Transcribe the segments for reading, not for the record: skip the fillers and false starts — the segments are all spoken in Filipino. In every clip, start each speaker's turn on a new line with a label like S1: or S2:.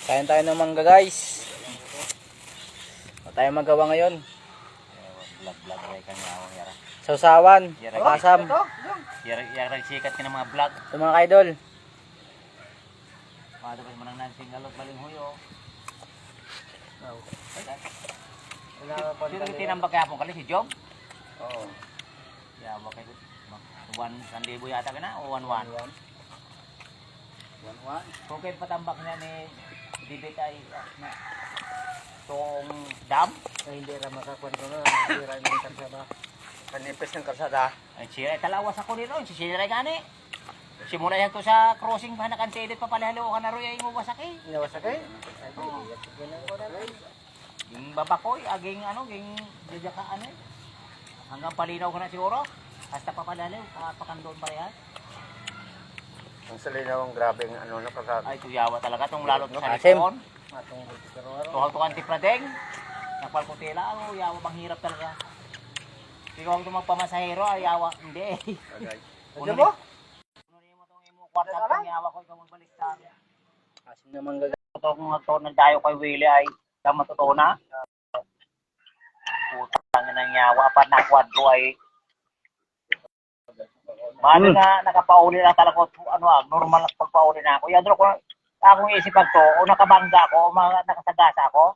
S1: Kain tayo ng mangga guys. Ano tayo magawa ngayon?
S2: Vlog ay kanya ako yara.
S1: Sausawan, kasam.
S2: Yara sikat ka ng mga vlog.
S1: Ito mga idol.
S2: Madabas mo nang nansing galot baling huyo. Sino tinambak kaya po kali si Job?
S1: Oo.
S2: Yawa kay 1,000 yata ka na o 1,1? 1,1. Kung kayo patambak niya ni Dibit ay itong dam?
S1: Ay, hindi ra makakuan ko na. Hindi ra yung karsada. Kanipis ng karsada.
S2: Ay siya talawas ako nito. Siya rin gani. Simula yan ko sa crossing pa nakansidit pa pala halo ka na rin ay mawasak eh.
S1: Inawasak eh?
S2: Yung babakoy, aging ano, ging jajaka ano eh. Hanggang palinaw ko na siguro. Hasta pa palaliw, pakandoon pa rin.
S1: Ang salinaw ang grabe ng ano na karsada.
S2: Ay, tuyawa talaga itong lalot sa
S1: Asim.
S2: likon.
S1: Matungkol sa
S2: Tuhag-tuhag tipradeng. Nagpalputila, oh, yawa bang hirap talaga. Ikaw ang magpamasahero, ay yawa. Hindi eh.
S1: Ano mo?
S2: Ano mo itong imo kwarta itong yawa ko, ikaw magbalik sa akin.
S1: Asim naman gaga.
S2: Ito kung ito nagdayo kay Willie ay ka matuto na. Putang ng yawa, pa na kwadro ay mahal nga nakapauli na talaga ano normal na pagpauli na ako. Yadro ko akong isip to, o nakabangga ako, o nakasagasa ako.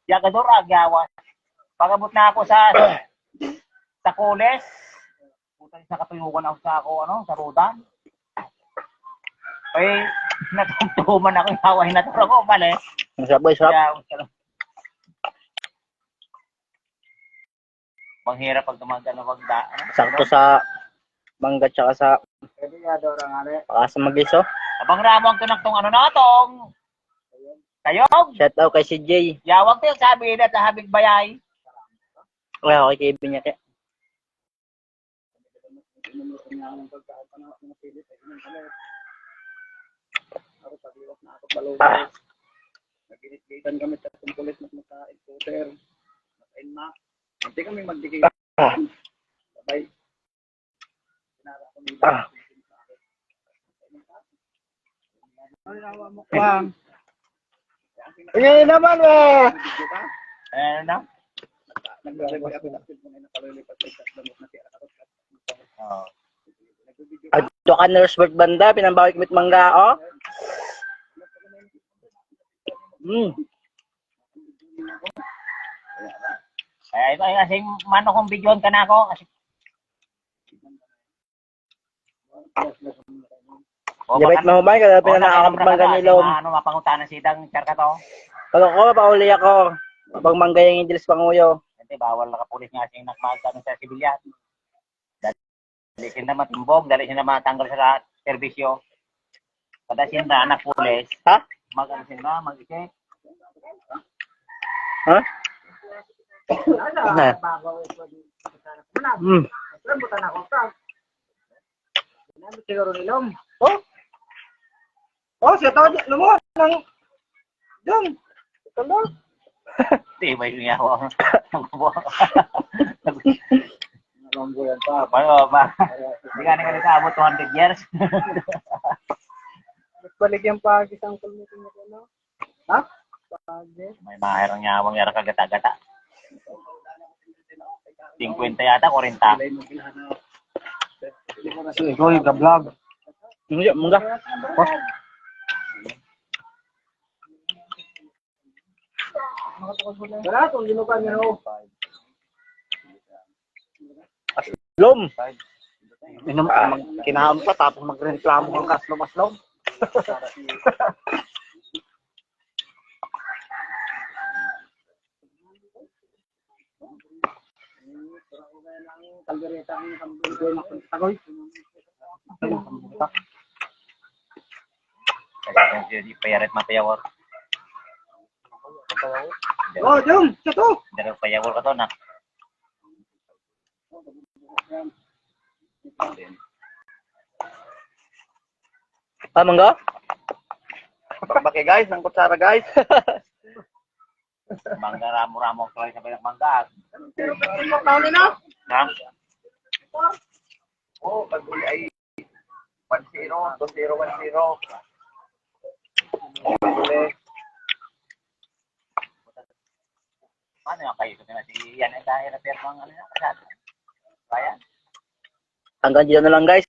S2: Yagador agyawa. Pagabot na ako sa Kules. Putang sa katuyukan ako sa sa Rudan. Ay natuntuman ako yawa hinaturo ko mali.
S1: Sabay sarap.
S2: Manghirap pag tumagano wag da.
S1: Sakto sa mangga tsaka sa sa magiso.
S2: Abang ramo ang tunaktong ano na tong. Kayog.
S1: Shout out kay CJ.
S2: Yawag tayo sabi na sa habig bayay.
S1: Wala ako kay Kevin niya kaya.
S3: Nagigit-gitan kami sa kumpulit ng maka-encoder, maka-enmac. Hindi kami magdigay. Sabay. Sinara ko nila. Ay, nawa mo kwang.
S1: Ngayon naman
S2: Ano na?
S3: Nag-reboy ako sa film na nakalilipat sa damot na siya.
S2: Oo.
S1: Adto ka na Roosevelt banda, pinambawi kumit mangga oh.
S2: Ay, kasi mano kong videoan ka na ako. Kasi
S1: Yabait mahumay kada pinanakakamit mangga nilom.
S2: Ano mapangutanan sidang charka to?
S1: Pag ako pauli ako. Pag mangga yung Indilis Panguyo.
S2: Kasi bawal nakapulis nga siyang nakmagkano sa sibilyan. Dali siya na matimbog, dali siya na matanggal sa serbisyo. Kada siya na anak pulis,
S1: Ha?
S2: mag-ano siya na, mag-check.
S1: Ha? Na.
S3: Siguro nilom. Oh? Oh, siya tawag mo nang Jom. Tanda.
S2: Di ba yung yawa?
S3: Longgo yan pa.
S2: Paano ba? Hindi ka na ka abot 200 years.
S3: Balik yung pag isang kulmitin mo no? Ha? Pagi.
S2: May mahirang yawang yara kagata-gata. 50 yata, 40.
S3: Ikaw yung ka-vlog.
S1: Hindi, mangga.
S3: Wala, kung ginukan nyo no.
S1: Lom.
S3: Kinaham pa tapos magreklamo kang kaslom-aslom. Kaldereta ang kambugoy na tagoy.
S2: Jadi payaret mapayawar.
S3: Oh, Jom, satu.
S2: Dari payawar ka to na.
S1: Mangga?
S3: Bakit guys, ng kutsara guys.
S2: Mangga ramo-ramo ko sa bayang mangga.
S3: Pero taon na.
S2: Ha?
S3: Oh, pag ay
S2: 1-0, 2-0, 1-0. Ano yung kayo? Si Yan ay tayo na pero ang ano na kasama. Kaya?
S1: Hanggang dito na lang guys.